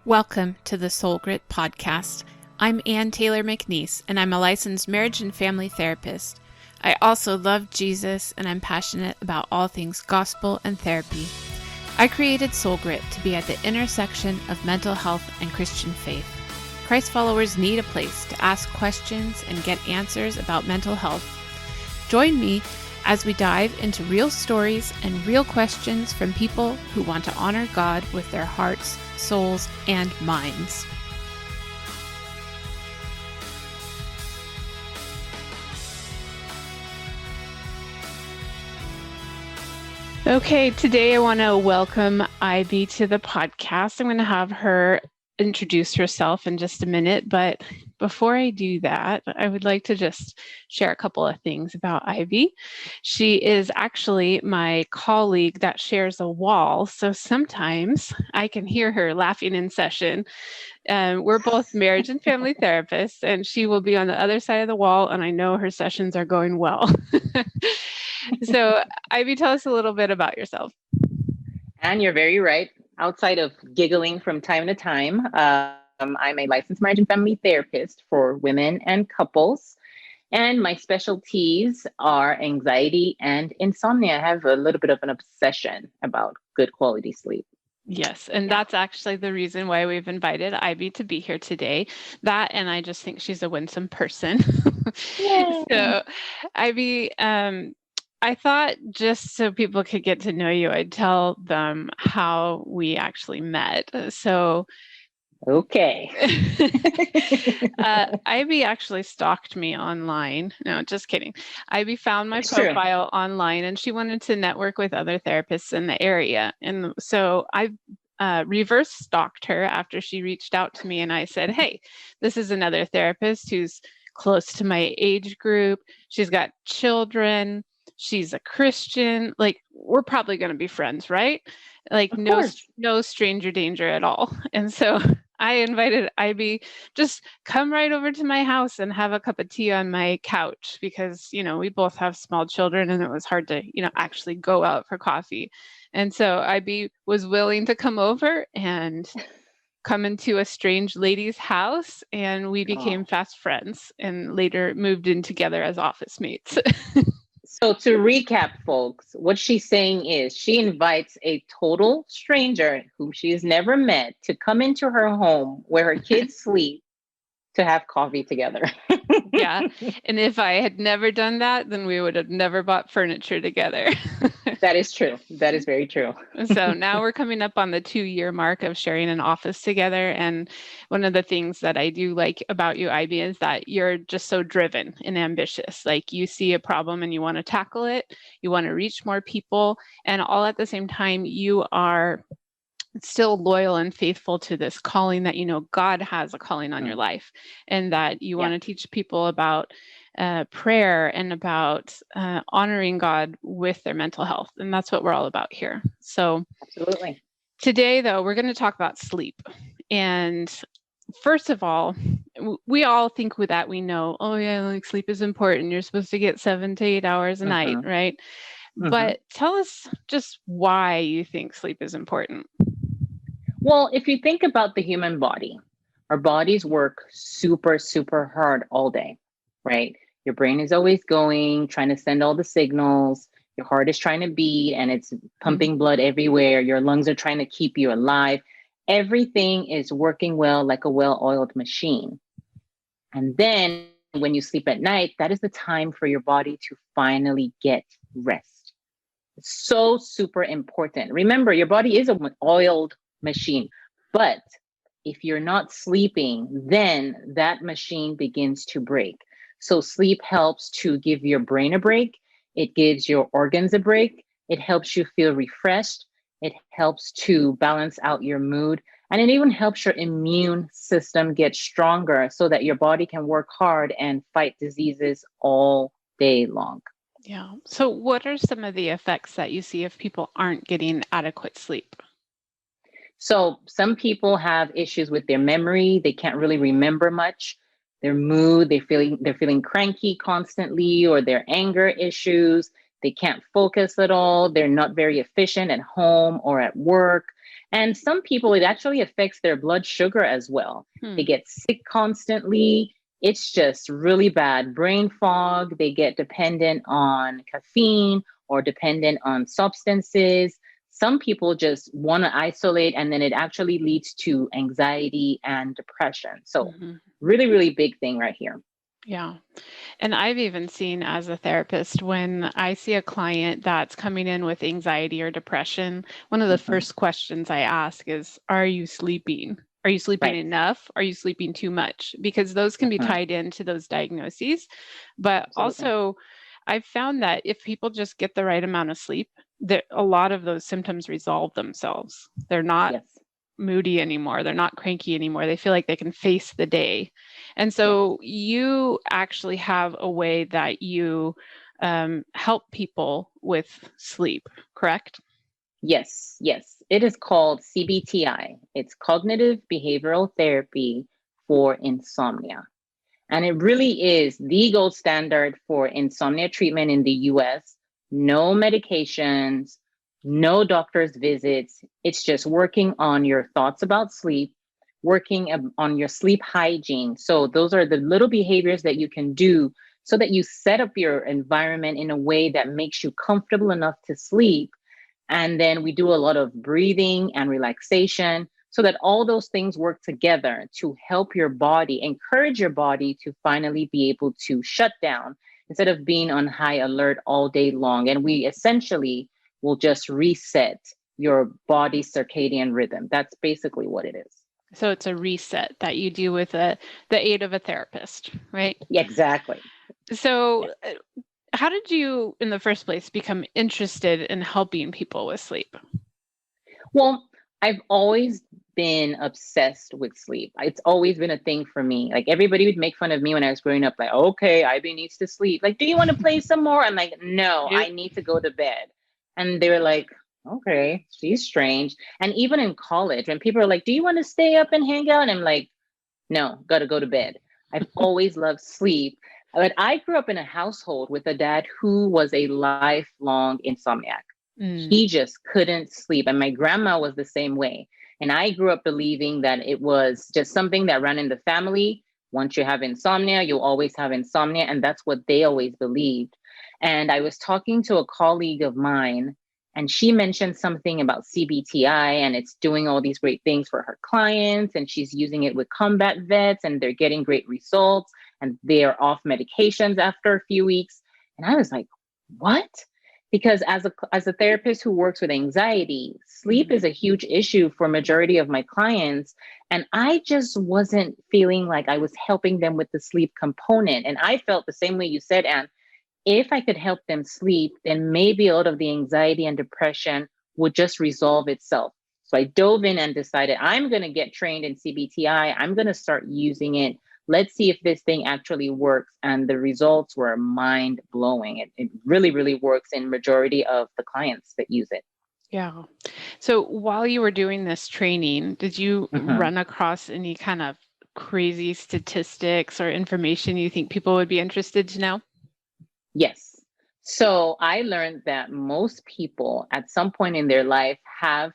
Welcome to the Soul Grit podcast. I'm Ann Taylor McNeese, and I'm a licensed marriage and family therapist. I also love Jesus, and I'm passionate about all things gospel and therapy. I created Soul Grit to be at the intersection of mental health and Christian faith. Christ followers need a place to ask questions and get answers about mental health. Join me as we dive into real stories and real questions from people who want to honor God with their hearts, souls, and minds. Okay, today I want to welcome Ivy to the podcast. I'm going to have her introduce herself in just a minute, but before I do that, I would like to just share a couple of things about Ivy. She is actually my colleague that shares a wall, so sometimes I can hear her laughing in session. We're both marriage and family therapists, and she will be on the other side of the wall, and I know her sessions are going well. So, Ivy, tell us a little bit about yourself. And you're very right. Outside of giggling from time to time, I'm a licensed marriage and family therapist for women and couples. And my specialties are anxiety and insomnia. I have a little bit of an obsession about good quality sleep. Yes, and that's actually the reason why we've invited Ivy to be here today. That, and I just think she's a winsome person. So, Ivy, I thought just so people could get to know you, I'd tell them how we actually met. So, okay. Ivy actually stalked me online. No, just kidding. Ivy found my It's profile online, and she wanted to network with other therapists in the area. And so I reverse stalked her after she reached out to me, and I said, "Hey, this is another therapist who's close to my age group. She's got children. She's a Christian. Like, we're probably going to be friends, right? Like, no stranger danger at all." And so I invited Ivy, just come right over to my house and have a cup of tea on my couch because, we both have small children and it was hard to, actually go out for coffee. And so Ivy was willing to come over and come into a strange lady's house, and we became fast friends and later moved in together as office mates. So to recap, folks, what she's saying is she invites a total stranger whom she has never met to come into her home where her kids sleep to have coffee together. Yeah. And if I had never done that, then we would have never bought furniture together. That is true. That is very true. So now we're coming up on the 2-year mark of sharing an office together. And one of the things that I do like about you, Ivy, is that you're just so driven and ambitious. Like, you see a problem and you want to tackle it. You want to reach more people. And all at the same time, you are still loyal and faithful to this calling that God has a calling on your life, and that you want to teach people about prayer and about honoring God with their mental health. And that's what we're all about here. So absolutely. Today, though, we're going to talk about sleep. And first of all, we all think with that, we know, like, sleep is important. You're supposed to get 7 to 8 hours a night, right? But tell us just why you think sleep is important. Well, if you think about the human body, our bodies work super, super hard all day, right? Your brain is always going, trying to send all the signals. Your heart is trying to beat and it's pumping blood everywhere. Your lungs are trying to keep you alive. Everything is working well, like a well-oiled machine. And then when you sleep at night, that is the time for your body to finally get rest. It's so super important. Remember, your body is an oiled machine, but if you're not sleeping, then that machine begins to break. So sleep helps to give your brain a break. It gives your organs a break. It helps you feel refreshed. It helps to balance out your mood. And it even helps your immune system get stronger so that your body can work hard and fight diseases all day long. Yeah. So what are some of the effects that you see if people aren't getting adequate sleep? So some people have issues with their memory. They can't really remember much. Their mood, they're feeling cranky constantly, or their anger issues. They can't focus at all. They're not very efficient at home or at work. And some people, it actually affects their blood sugar as well. They Hmm. get sick constantly. It's just really bad. Brain fog, they get dependent on caffeine or dependent on substances. Some people just want to isolate, and then it actually leads to anxiety and depression. So, Mhm. really, really big thing right here. Yeah. And I've even seen as a therapist when I see a client that's coming in with anxiety or depression, one of the Mhm. first questions I ask is, are you sleeping? Are you sleeping Right. enough? Are you sleeping too much? Because those can be Mhm. tied into those diagnoses. But Absolutely. also, I've found that if people just get the right amount of sleep, that a lot of those symptoms resolve themselves. They're not Yes. moody anymore. They're not cranky anymore. They feel like they can face the day. And Yes. so you actually have a way that you help people with sleep, correct? Yes, yes. It is called CBTI. It's cognitive behavioral therapy for insomnia. And it really is the gold standard for insomnia treatment in the US. No medications, no doctor's visits. It's just working on your thoughts about sleep, working on your sleep hygiene. So, those are the little behaviors that you can do so that you set up your environment in a way that makes you comfortable enough to sleep, and then we do a lot of breathing and relaxation so that all those things work together to help your body, encourage your body to finally be able to shut down instead of being on high alert all day long. And we essentially will just reset your body's circadian rhythm. That's basically what it is. So it's a reset that you do with the aid of a therapist, right? Exactly. So, Yes. how did you, in the first place, become interested in helping people with sleep? Well, I've always been obsessed with sleep. It's always been a thing for me. Like everybody would make fun of me when I was growing up, like, okay, Ivy needs to sleep. Like, do you want to play some more? I'm like, no, Nope. I need to go to bed. And they were like, okay, she's strange. And even in college, when people are like, do you want to stay up and hang out? And I'm like, no, gotta go to bed. I've always loved sleep. But I grew up in a household with a dad who was a lifelong insomniac. Mm, He just couldn't sleep. And my grandma was the same way. And I grew up believing that it was just something that ran in the family. Once you have insomnia, you'll always have insomnia. And that's what they always believed. And I was talking to a colleague of mine, and she mentioned something about CBTI, and it's doing all these great things for her clients. And she's using it with combat vets, and they're getting great results. And they are off medications after a few weeks. And I was like, what? Because as a therapist who works with anxiety, sleep mhm. is a huge issue for majority of my clients, and I just wasn't feeling like I was helping them with the sleep component. And I felt the same way you said, Anne. If I could help them sleep, then maybe a lot of the anxiety and depression would just resolve itself. So I dove in and decided I'm going to get trained in CBTI. I'm going to start using it. Let's see if this thing actually works. And the results were mind blowing. It really, really works in majority of the clients that use it. Yeah. So while you were doing this training, did you Mhm. run across any kind of crazy statistics or information you think people would be interested to know? Yes. So I learned that most people at some point in their life have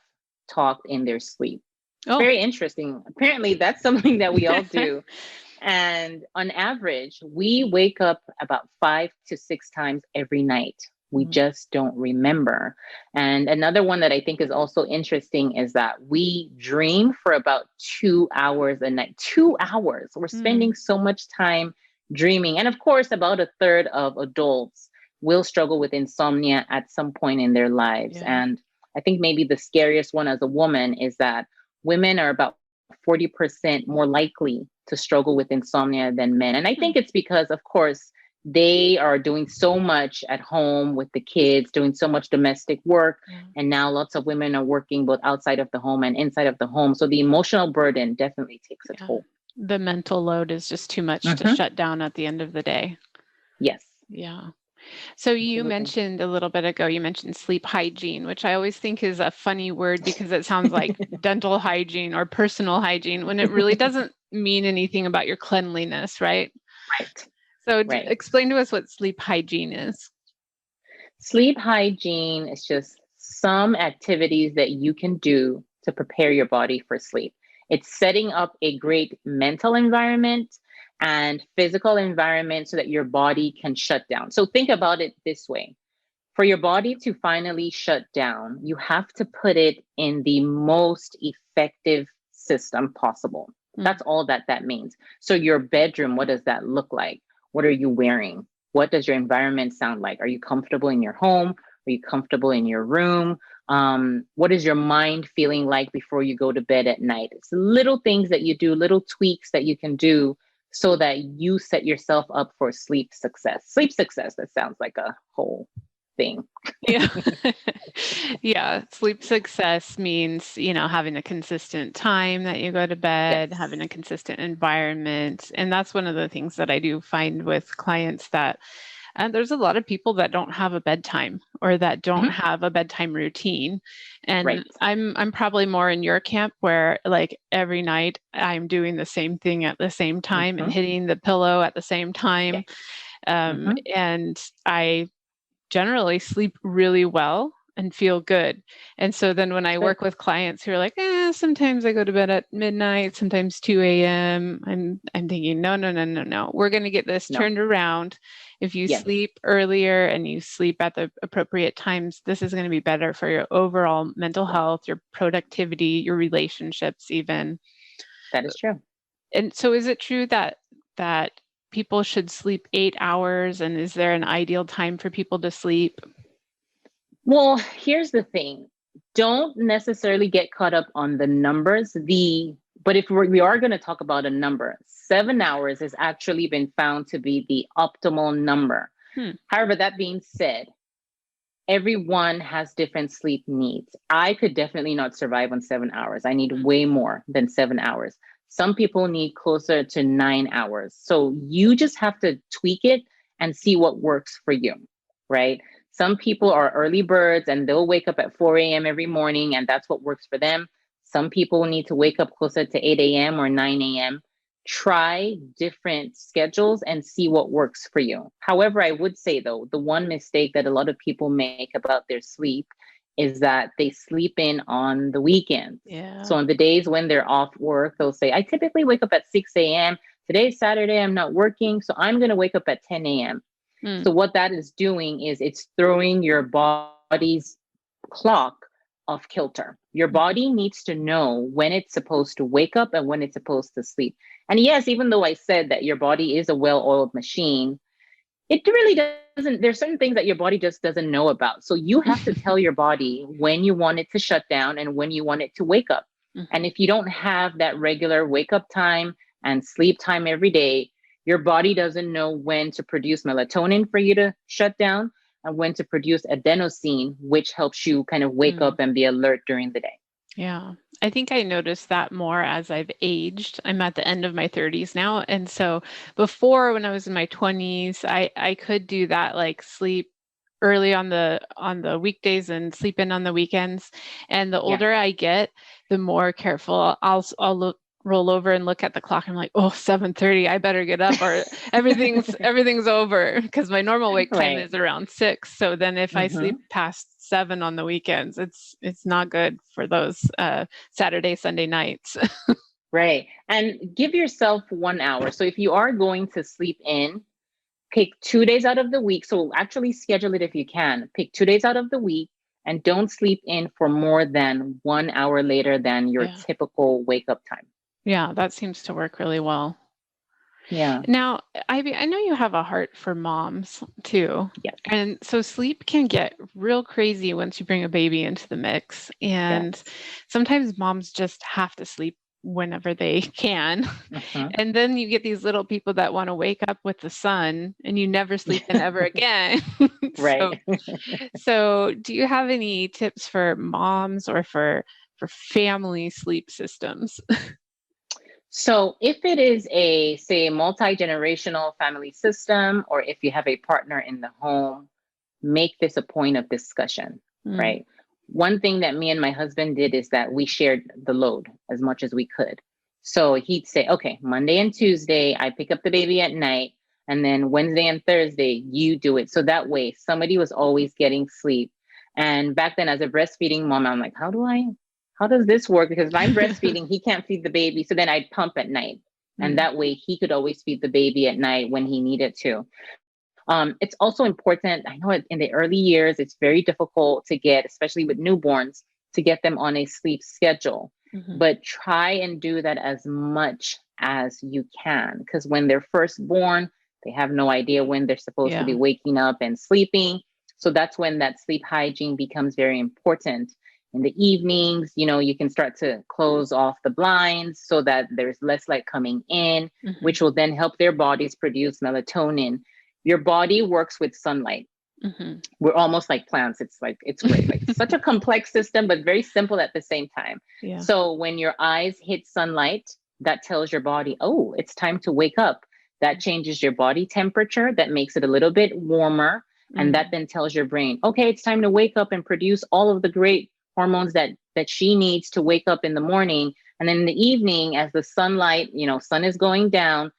talked in their sleep. It's Oh. very interesting. Apparently, that's something that we all do. And on average, we wake up about 5 to 6 times every night. We Mm, just don't remember. And another one that I think is also interesting is that we dream for about 2 hours a night. 2 hours. We're mm, spending so much time dreaming. And of course, about a third of adults will struggle with insomnia at some point in their lives. yeah. And I think maybe the scariest one as a woman is that women are about 40% more likely to struggle with insomnia than men. And I Hmm. think it's because, of course, they are doing so much at home with the kids, doing so much domestic work. Yeah. And now lots of women are working both outside of the home and inside of the home. So the emotional burden definitely takes a Yeah. toll. The mental load is just too much to Hmm. shut down at the end of the day. Yes, Yeah. So you absolutely. mentioned a little bit ago, you mentioned sleep hygiene, which I always think is a funny word because it sounds like dental hygiene or personal hygiene when it really doesn't mean anything about your cleanliness, right? Right, So right. explain to us what sleep hygiene is. Sleep hygiene is just some activities that you can do to prepare your body for sleep. It's setting up a great mental environment and physical environment so that your body can shut down. So think about it this way. For your body to finally shut down, you have to put it in the most effective system possible. That's all that means. So your bedroom, what does that look like? What are you wearing? What does your environment sound like? Are you comfortable in your home? Are you comfortable in your room? What is your mind feeling like before you go to bed at night? It's little things that you do, little tweaks that you can do so that you set yourself up for sleep success. Sleep success, that sounds like a whole thing. Yeah. Yeah. Sleep success means, having a consistent time that you go to bed, having a consistent environment. And that's one of the things that I do find with clients that there's a lot of people that don't have a bedtime or that don't have a bedtime routine. And I'm probably more in your camp where like every night I'm doing the same thing at the same time and hitting the pillow at the same time. And I generally sleep really well and feel good. And so then when I work with clients who are like, sometimes I go to bed at midnight, sometimes 2 a.m. I'm thinking, no. We're going to get this turned around. If you sleep earlier and you sleep at the appropriate times, this is going to be better for your overall mental health, your productivity, your relationships even. That is true. And so is it true that people should sleep 8 hours? And is there an ideal time for people to sleep? Well, here's the thing. Don't necessarily get caught up on the numbers. But if we are going to talk about a number, 7 hours has actually been found to be the optimal number. However, that being said, everyone has different sleep needs. I could definitely not survive on 7 hours. I need way more than 7 hours. Some people need closer to 9 hours. So you just have to tweak it and see what works for you, right? Some people are early birds and they'll wake up at 4 a.m. every morning and that's what works for them. Some people need to wake up closer to 8 a.m. or 9 a.m. Try different schedules and see what works for you. However, I would say though, the one mistake that a lot of people make about their sleep is that they sleep in on the weekends. So on the days when they're off work, they'll say, I typically wake up at 6 a.m. Today's Saturday, I'm not working, so I'm going to wake up at 10 a.m. So what that is doing is it's throwing your body's clock off kilter. Your body needs to know when it's supposed to wake up and when it's supposed to sleep. And yes, even though I said that your body is a well-oiled machine, it really doesn't, there's certain things that your body just doesn't know about. So you have to tell your body when you want it to shut down and when you want it to wake up. And if you don't have that regular wake up time and sleep time every day, your body doesn't know when to produce melatonin for you to shut down and when to produce adenosine, which helps you kind of wake up and be alert during the day. Yeah, I think I noticed that more as I've aged. I'm at the end of my 30s now. And so before, when I was in my 20s, I could do that, like sleep early on the weekdays and sleep in on the weekends. And the older I get, the more careful I'll roll over and look at the clock. I'm like, 7:30, I better get up or everything's over, because my normal wake time is around 6. So then if I sleep past 7 on the weekends, it's not good for those Saturday, Sunday nights. Right. And give yourself 1 hour. So if you are going to sleep in, pick 2 days out of the week. So actually schedule it if you can. Pick 2 days out of the week and don't sleep in for more than 1 hour later than your typical wake up time. Yeah, that seems to work really well. Yeah. Now, Ivy, I know you have a heart for moms too. Yes. And so sleep can get real crazy once you bring a baby into the mix. And sometimes moms just have to sleep whenever they can. And then you get these little people that want to wake up with the sun and you never sleep in ever again. Right. So do you have any tips for moms or for family sleep systems? So if it is a, say, multi-generational family system, or if you have a partner in the home, make this a point of discussion, right? One thing that me and my husband did is that we shared the load as much as we could. So he'd say, okay, Monday and Tuesday, I pick up the baby at night, and then Wednesday and Thursday, you do it. So that way somebody was always getting sleep. And back then as a breastfeeding mom, I'm like, how do I how does this work? Because if I'm breastfeeding, he can't feed the baby. So then I'd pump at night. And that way he could always feed the baby at night when he needed to. It's also important. I know in the early years, it's very difficult to get, especially with newborns, to get them on a sleep schedule. But try and do that as much as you can. Because when they're first born, they have no idea when they're supposed to be waking up and sleeping. So that's when that sleep hygiene becomes very important. In the evenings, you can start to close off the blinds so that there's less light coming in, which will then help their bodies produce melatonin. Your body works with sunlight. We're almost like plants. It's great. Like such a complex system, but very simple at the same time. Yeah. So when your eyes hit sunlight, that tells your body, oh, it's time to wake up. That changes your body temperature. That makes it a little bit warmer. And that then tells your brain, okay, it's time to wake up and produce all of the great hormones that she needs to wake up in the morning. And then in the evening, as the sunlight, sun is going down,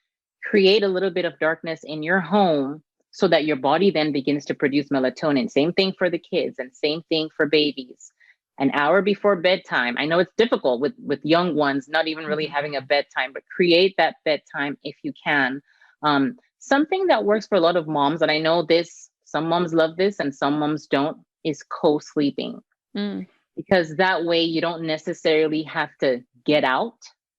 create a little bit of darkness in your home so that your body then begins to produce melatonin. Same thing for the kids and same thing for babies. An hour before bedtime. I know it's difficult with young ones, not even really having a bedtime, but create that bedtime if you can. Something that works for a lot of moms, and I know some moms love this and some moms don't, is co-sleeping. Because that way you don't necessarily have to get out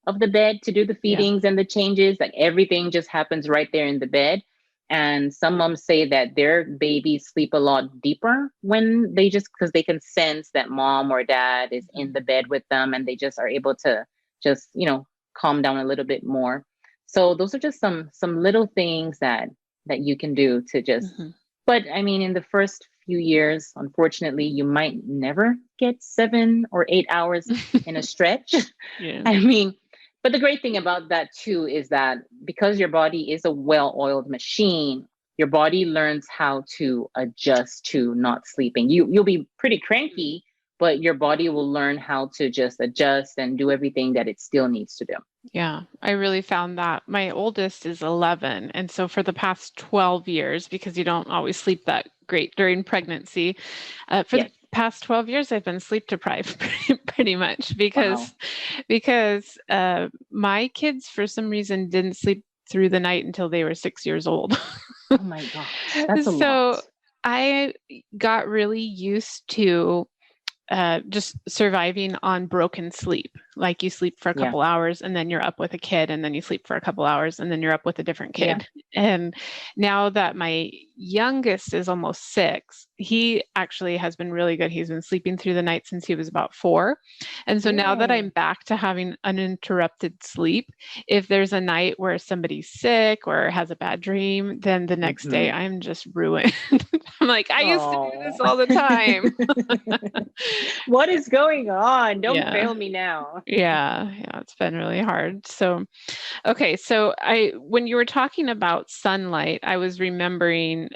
of the bed to do the feedings and the changes. Like everything just happens right there in the bed. And some moms say that their babies sleep a lot deeper when because they can sense that mom or dad is in the bed with them, and they just are able to calm down a little bit more. So those are just some little things that you can do to just, but I mean, in the first few years, unfortunately, you might never get 7 or 8 hours in a stretch. I mean, but the great thing about that too is that because your body is a well-oiled machine, your body learns how to adjust to not sleeping. You'll be pretty cranky, but your body will learn how to just adjust and do everything that it still needs to do. Yeah, I really found that. My oldest is 11. And so for the past 12 years, because you don't always sleep that great during pregnancy, the past 12 years, I've been sleep deprived pretty much because my kids, for some reason, didn't sleep through the night until they were 6 years old. Oh my gosh, that's a lot. So I got really used to just surviving on broken sleep. Like you sleep for a couple hours and then you're up with a kid, and then you sleep for a couple hours and then you're up with a different kid. And now that my youngest is almost 6, he actually has been really good. He's been sleeping through the night since he was about 4. And so now that I'm back to having uninterrupted sleep, if there's a night where somebody's sick or has a bad dream, then the next day I'm just ruined. I'm like, I used to do this all the time. What is going on? Don't fail me now. Yeah, it's been really hard. So, okay, so when you were talking about sunlight, I was remembering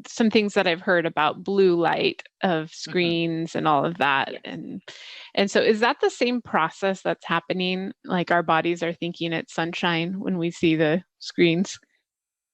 some things that I've heard about blue light of screens and all of that. And so is that the same process that's happening? Like our bodies are thinking it's sunshine when we see the screens?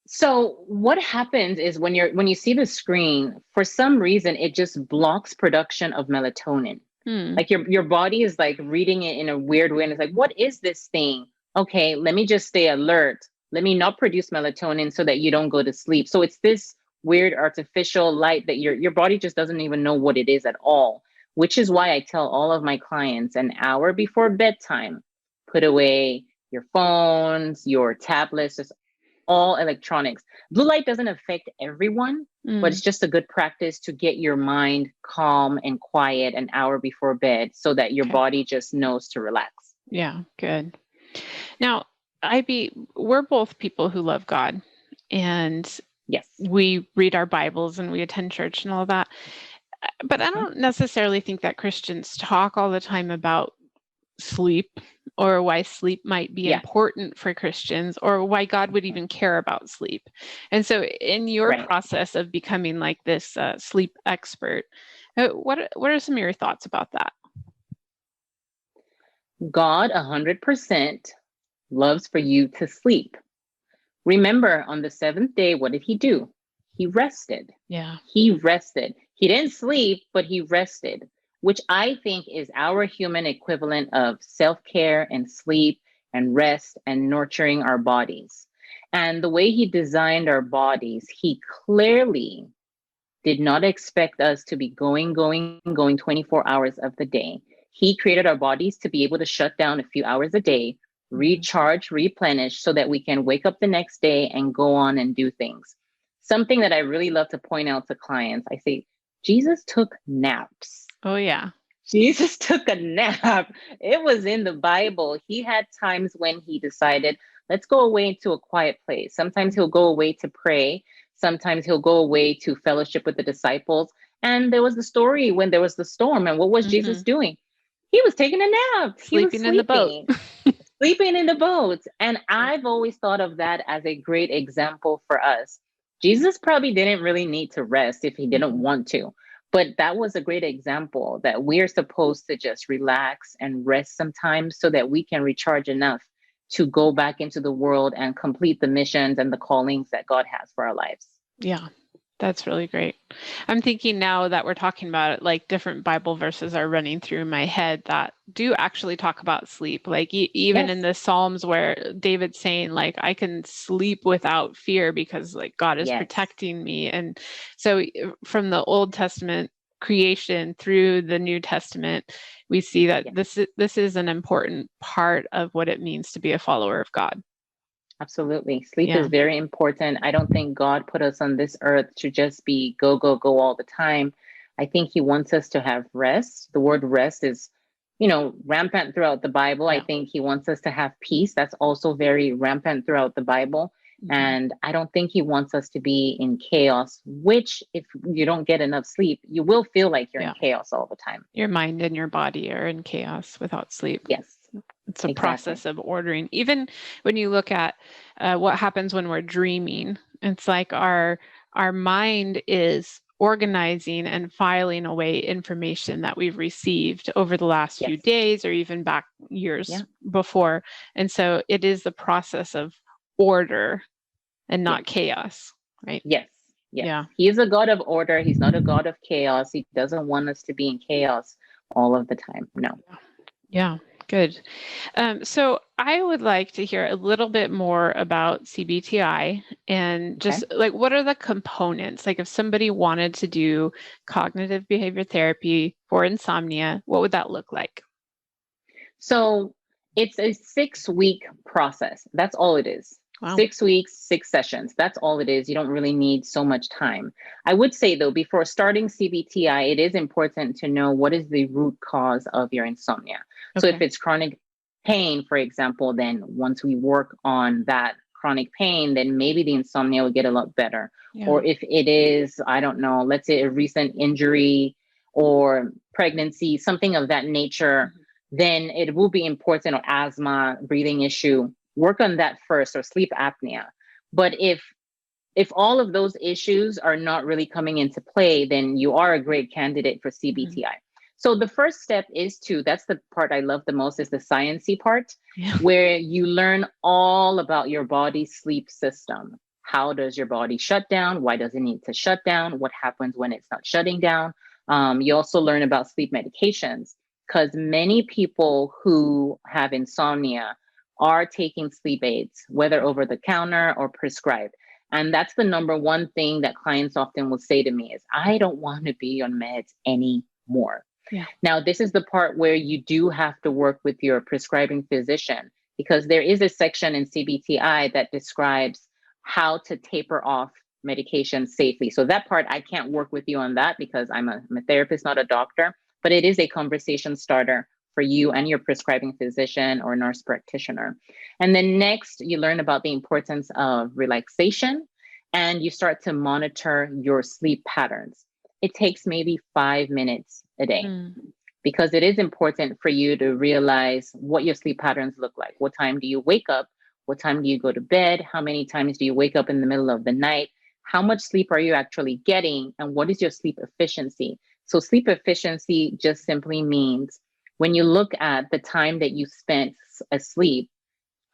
So what happens is when you see the screen, for some reason, it just blocks production of melatonin. Like your body is like reading it in a weird way. And it's like, what is this thing? Okay, let me just stay alert. Let me not produce melatonin so that you don't go to sleep. So it's this weird artificial light that your body just doesn't even know what it is at all, which is why I tell all of my clients an hour before bedtime, put away your phones, your tablets, just all electronics. Blue light doesn't affect everyone, but it's just a good practice to get your mind calm and quiet an hour before bed so that your body just knows to relax. Yeah, good. Now, we're both people who love God, and we read our Bibles and we attend church and all that. But I don't necessarily think that Christians talk all the time about sleep, or why sleep might be important for Christians, or why God would even care about sleep. And so in your process of becoming like this sleep expert, what are some of your thoughts about that? God 100% loves for you to sleep. Remember, on the 7th day, what did he do? He rested. Yeah. He rested. He didn't sleep, but he rested. which I think is our human equivalent of self-care and sleep and rest and nurturing our bodies. And the way he designed our bodies, he clearly did not expect us to be going 24 hours of the day. He created our bodies to be able to shut down a few hours a day, recharge, replenish, so that we can wake up the next day and go on and do things. Something that I really love to point out to clients, I say, Jesus took naps. Oh, yeah. Jesus took a nap. It was in the Bible. He had times when he decided, let's go away into a quiet place. Sometimes he'll go away to pray. Sometimes he'll go away to fellowship with the disciples. And there was the story when there was the storm. And what was Jesus doing? He was taking a nap. Sleeping in the boat. Sleeping in the boat. And I've always thought of that as a great example for us. Jesus probably didn't really need to rest if he didn't want to. But that was a great example that we're supposed to just relax and rest sometimes so that we can recharge enough to go back into the world and complete the missions and the callings that God has for our lives. Yeah, that's really great. I'm thinking now that we're talking about it, like different Bible verses are running through my head that do actually talk about sleep. Like even in the Psalms where David's saying, like, I can sleep without fear because like God is protecting me. And so from the Old Testament creation through the New Testament, we see that this is an important part of what it means to be a follower of God. Absolutely. Sleep is very important. I don't think God put us on this earth to just be go, go, go all the time. I think he wants us to have rest. The word rest is, rampant throughout the Bible. I think he wants us to have peace. That's also very rampant throughout the Bible. And I don't think he wants us to be in chaos, which if you don't get enough sleep, you will feel like you're in chaos all the time. Your mind and your body are in chaos without sleep. Yes. It's a process of ordering. Even when you look at what happens when we're dreaming, it's like our mind is organizing and filing away information that we've received over the last few days or even back years before. And so it is the process of order and not chaos, right? Yes. Yeah. He is a God of order. He's not a God of chaos. He doesn't want us to be in chaos all of the time. No. Yeah. Good. So I would like to hear a little bit more about CBTI and just like what are the components? Like if somebody wanted to do cognitive behavior therapy for insomnia, what would that look like? So it's a 6-week process. That's all it is. Wow. 6 weeks, 6 sessions. That's all it is. You don't really need so much time. I would say though, before starting CBTI, it is important to know what is the root cause of your insomnia. So if it's chronic pain, for example, then once we work on that chronic pain, then maybe the insomnia will get a lot better. Or if it is, I don't know, let's say a recent injury or pregnancy, something of that nature, then it will be important, or asthma, breathing issue, work on that first, or sleep apnea. But if all of those issues are not really coming into play, then you are a great candidate for CBTI. So the first step is that's the part I love the most, is the sciencey part, where you learn all about your body's sleep system. How does your body shut down? Why does it need to shut down? What happens when it's not shutting down? You also learn about sleep medications, because many people who have insomnia are taking sleep aids, whether over the counter or prescribed. And that's the number one thing that clients often will say to me is, I don't want to be on meds anymore. Now, this is the part where you do have to work with your prescribing physician, because there is a section in CBTI that describes how to taper off medication safely. So that part, I can't work with you on that because I'm a therapist, not a doctor, but it is a conversation starter for you and your prescribing physician or nurse practitioner. And then next, you learn about the importance of relaxation, and you start to monitor your sleep patterns. It takes maybe 5 minutes a day, because it is important for you to realize what your sleep patterns look like. What time do you wake up? What time do you go to bed? How many times do you wake up in the middle of the night? How much sleep are you actually getting? And what is your sleep efficiency? So sleep efficiency just simply means when you look at the time that you spent asleep,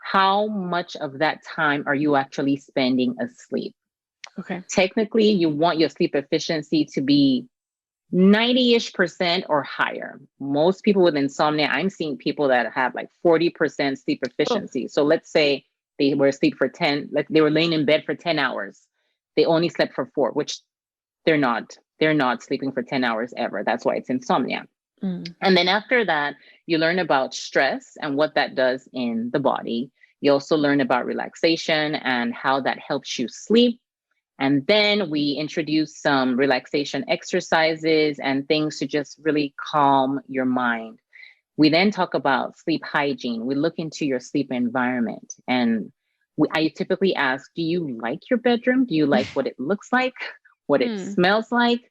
how much of that time are you actually spending asleep? Technically, you want your sleep efficiency to be 90-ish% or higher. Most people with insomnia, I'm seeing people that have like 40% sleep Oh, efficiency. So let's say they were asleep for 10, like they were laying in bed for 10 hours. They only slept for 4, which they're not. They're not sleeping for 10 hours ever. That's why it's insomnia. mm, And then after that, you learn about stress and what that does in the body. You also learn about relaxation and how that helps you sleep. And then we introduce some relaxation exercises and things to just really calm your mind. We then talk about sleep hygiene. We look into your sleep environment. And I typically ask, do you like your bedroom? Do you like what it looks like? What it mm, smells like?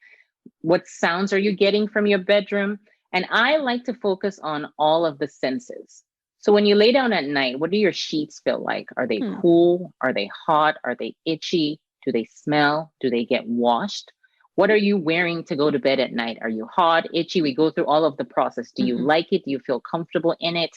What sounds are you getting from your bedroom? And I like to focus on all of the senses. So when you lay down at night, what do your sheets feel like? Are they mm, cool? Are they hot? Are they itchy? Do they smell? Do they get washed? What are you wearing to go to bed at night? Are you hot, itchy? We go through all of the process. Do you mhm. like it? Do you feel comfortable in it?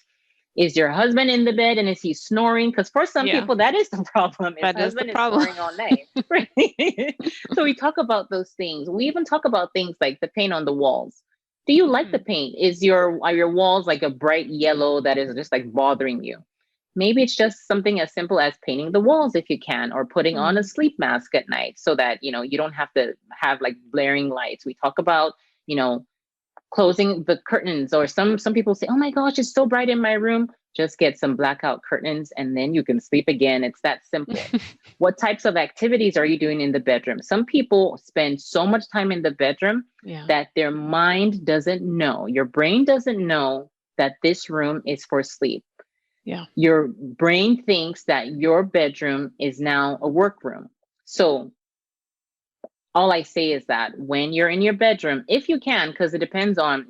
Is your husband in the bed and is he snoring? Because for some Yeah, people, that is the problem. His that is the husband is problem. snoring all night. Right? So we talk about those things. We even talk about things like the paint on the walls. Do you like the Mhm, paint? Are your walls like a bright yellow that is just like bothering you? Maybe it's just something as simple as painting the walls if you can, or putting on a mm, sleep mask at night so that you don't have to have like blaring lights. We talk about, you know, closing the curtains, or some people say, oh my gosh, it's so bright in my room. Just get some blackout curtains and then you can sleep again. It's that simple. What types of activities are you doing in the bedroom? Some people spend so much time in the bedroom yeah, that their mind doesn't know, your brain doesn't know that this room is for sleep. yeah, Your brain thinks that your bedroom is now a workroom. So all I say is that when you're in your bedroom, if you can, because it depends on,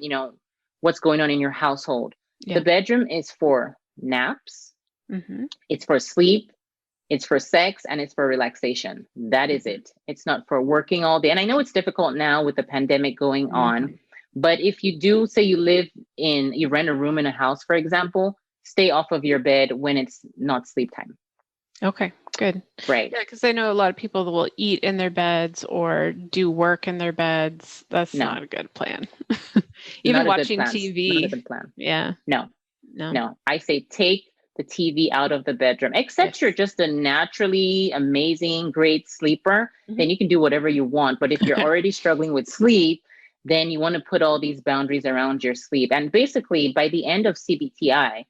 what's going on in your household, the yeah. bedroom is for naps, Mhm, it's for sleep, it's for sex, and it's for relaxation. That is mhm, it. It's not for working all day. And I know it's difficult now with the pandemic going on, mhm. but if you do say you rent a room in a house, for example, stay off of your bed when it's not sleep time. Okay, good. Right. Yeah, because I know a lot of people that will eat in their beds or do work in their beds. That's No, not a good plan. Even not a good watching plan. Not a TV. good plan. Yeah, No. no. No, I say take the TV out of the bedroom, except you're Yes. just a naturally amazing, great sleeper, Mhm. then you can do whatever you want. But if you're already struggling with sleep, then you want to put all these boundaries around your sleep. And basically, by the end of CBTI,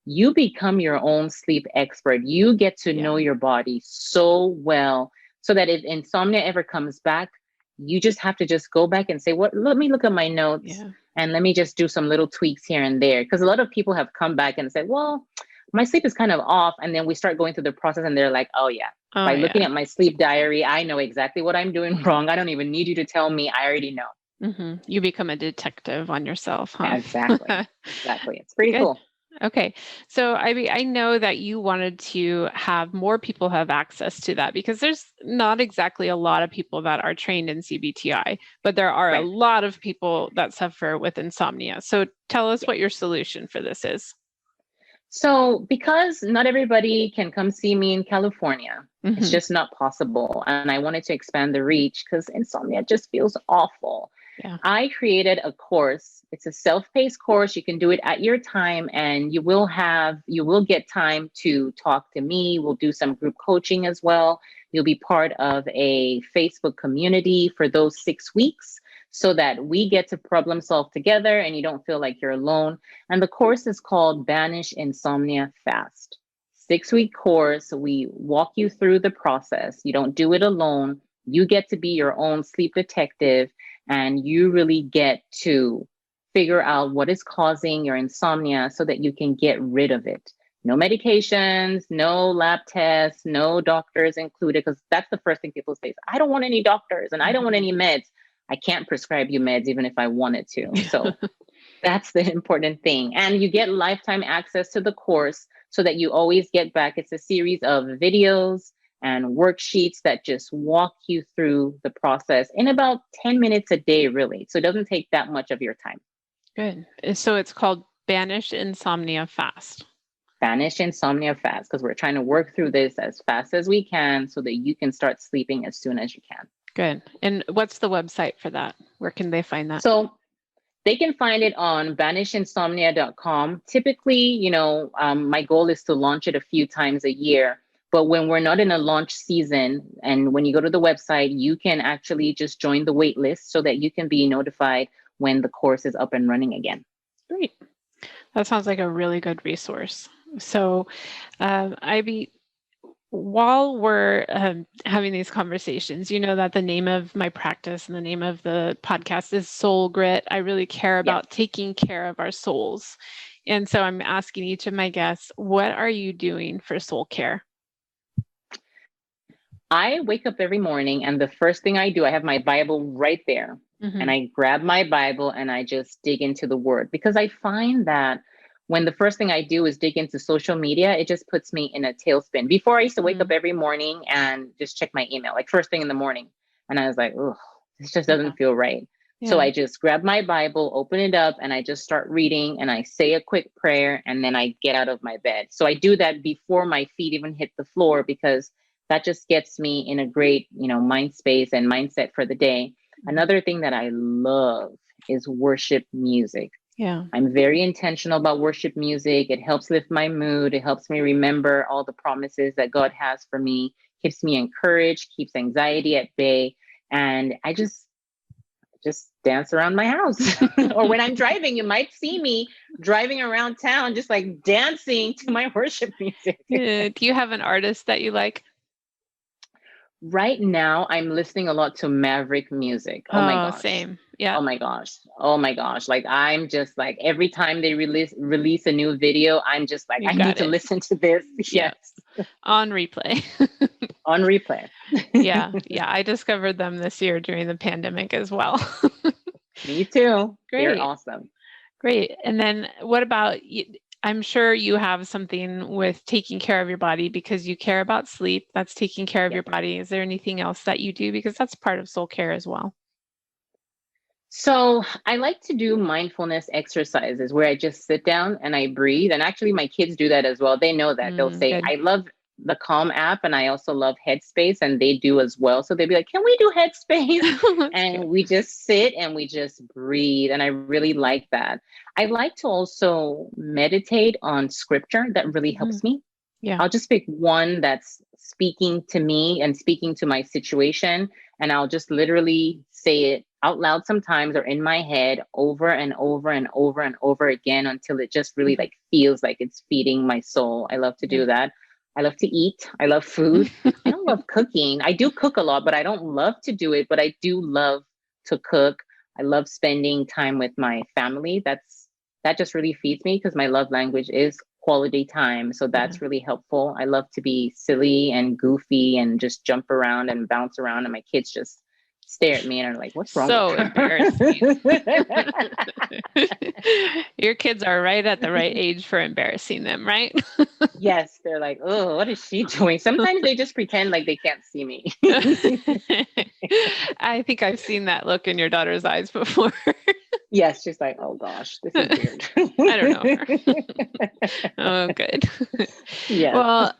you become your own sleep expert. You get to Yeah. know your body so well so that if insomnia ever comes back, you just have to just go back and say, "What? Let me look at my notes Yeah. and let me just do some little tweaks here and there." Because a lot of people have come back and said, well, my sleep is kind of off. And then we start going through the process and they're like, oh, yeah, Oh, by looking yeah. at my sleep diary, I know exactly what I'm doing wrong. I don't even need you to tell me. I already know. You become a detective on yourself, huh? Exactly. Exactly. It's pretty Good. cool. Okay. So I know that you wanted to have more people have access to that because there's not exactly a lot of people that are trained in CBTI, but there are a Right. lot of people that suffer with insomnia. So tell us Yeah. what your solution for this is. So, because not everybody can come see me in California, it's Hmm. just not possible. And I wanted to expand the reach because insomnia just feels awful. Yeah. I created a course. It's a self-paced course. You can do it at your time and you will get time to talk to me. We'll do some group coaching as well. You'll be part of a Facebook community for those 6 weeks so that we get to problem solve together and you don't feel like you're alone. And the course is called Banish Insomnia Fast. 6-week course. We walk you through the process. You don't do it alone. You get to be your own sleep detective and you really get to figure out what is causing your insomnia so that you can get rid of it. No medications, no lab tests, no doctors included, because that's the first thing people say is, I don't want any doctors and I don't want Hmm. any meds. I can't prescribe you meds even if I wanted to. So that's the important thing. And you get lifetime access to the course so that you always get back. It's a series of videos and worksheets that just walk you through the process in about 10 minutes a day, really. So it doesn't take that much of your time. Good. So it's called Banish Insomnia Fast. Banish insomnia fast because we're trying to work through this as fast as we can so that you can start sleeping as soon as you can. Good. And what's the website for that? Where can they find that? So they can find it on banishinsomnia.com. Typically, my goal is to launch it a few times a year. But when we're not in a launch season, and when you go to the website, you can actually just join the wait list so that you can be notified when the course is up and running again. Great. That sounds like a really good resource. So, Ivy, while we're having these conversations, you know that the name of my practice and the name of the podcast is Soul Grit. I really care about taking care of our souls. And so I'm asking each of my guests, what are you doing for soul care? I wake up every morning, and the first thing I do, I have my Bible right there. And I grab my Bible and I just dig into the word, because I find that when the first thing I do is dig into social media, it just puts me in a tailspin. Before, I used to wake up every morning and just check my email, like first thing in the morning. And I was like, oh, this just doesn't feel right. So I just grab my Bible, open it up, and I just start reading, and I say a quick prayer, and then I get out of my bed. So I do that before my feet even hit the floor, because that just gets me in a great, mind space and mindset for the day. Another thing that I love is worship music. Yeah. I'm very intentional about worship music. It helps lift my mood. It helps me remember all the promises that God has for me, keeps me encouraged, keeps anxiety at bay. And I just dance around my house. Or when I'm driving, you might see me driving around town, just like dancing to my worship music. Do you have an artist that you like? Right now, I'm listening a lot to Maverick music. Oh my gosh. Same. Yeah. Oh my gosh. Oh my gosh. Like, I'm just like, every time they release a new video, I'm just like, I need to listen to this. Yes. On replay. On replay. Yeah. I discovered them this year during the pandemic as well. Me too. Great. They're awesome. Great. And then what about you? I'm sure you have something with taking care of your body, because you care about sleep. That's taking care of your body. Is there anything else that you do? Because that's part of soul care as well. So I like to do mindfulness exercises where I just sit down and I breathe. And actually, my kids do that as well. They know that. They'll say, I love the Calm app, and I also love Headspace, and they do as well. So they'd be like, can we do Headspace? And we just sit and we just breathe. And I really like that. I like to also meditate on scripture. That really helps me. Yeah. I'll just pick one that's speaking to me and speaking to my situation, and I'll just literally say it out loud sometimes, or in my head, over and over and over and over again, until it just really like feels like it's feeding my soul. I love to do that. I love to eat. I love food. I don't love cooking. I do cook a lot, but I don't love to do it. But I do love to cook. I love spending time with my family. That just really feeds me, because my love language is quality time. So that's really helpful. I love to be silly and goofy and just jump around and bounce around, and my kids just stare at me and are like, what's wrong? So embarrassing. Your kids are right at the right age for embarrassing them, right? Yes, they're like, oh, what is she doing? Sometimes they just pretend like they can't see me. I think I've seen that look in your daughter's eyes before. Yes, she's like, oh gosh, this is weird. I don't know. Oh, good. Yeah. Well,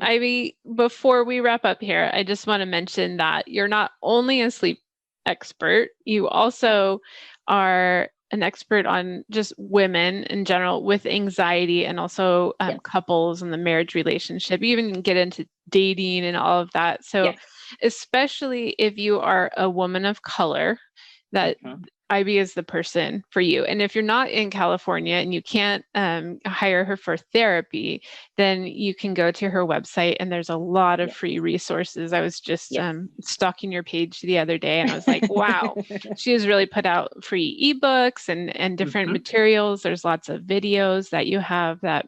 Ivy, before we wrap up here, I just want to mention that you're not only a sleep expert, you also are an expert on just women in general with anxiety, and also couples and the marriage relationship. You even get into dating and all of that. So especially if you are a woman of color, that Ivy is the person for you. And if you're not in California and you can't hire her for therapy, then you can go to her website, and there's a lot of free resources. I was just stalking your page the other day, and I was like, wow, she has really put out free ebooks and different materials. There's lots of videos that you have that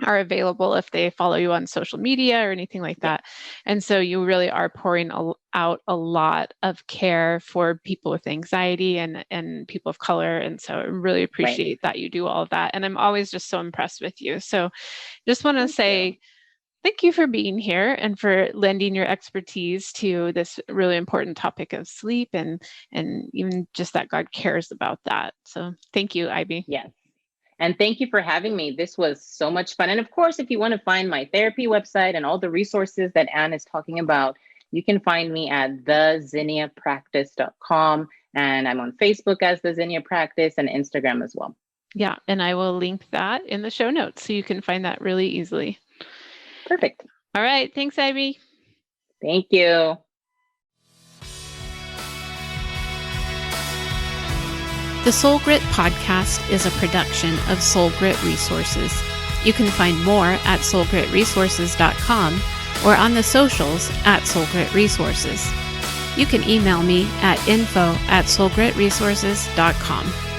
are available if they follow you on social media or anything like that. And so you really are pouring out a lot of care for people with anxiety and people of color. And so I really appreciate that you do all of that. And I'm always just so impressed with you. So just want to say thank you for being here and for lending your expertise to this really important topic of sleep, and even just that God cares about that. So thank you, Ivy. Yes. And thank you for having me. This was so much fun. And of course, if you want to find my therapy website and all the resources that Anne is talking about, you can find me at thezinniapractice.com, and I'm on Facebook as The Zinnia Practice and Instagram as well. Yeah, and I will link that in the show notes so you can find that really easily. Perfect. All right. Thanks, Ivy. Thank you. The Soul Grit podcast is a production of Soul Grit Resources. You can find more at soulgritresources.com or on the socials at Soul Grit Resources. You can email me at info@soulgritresources.com.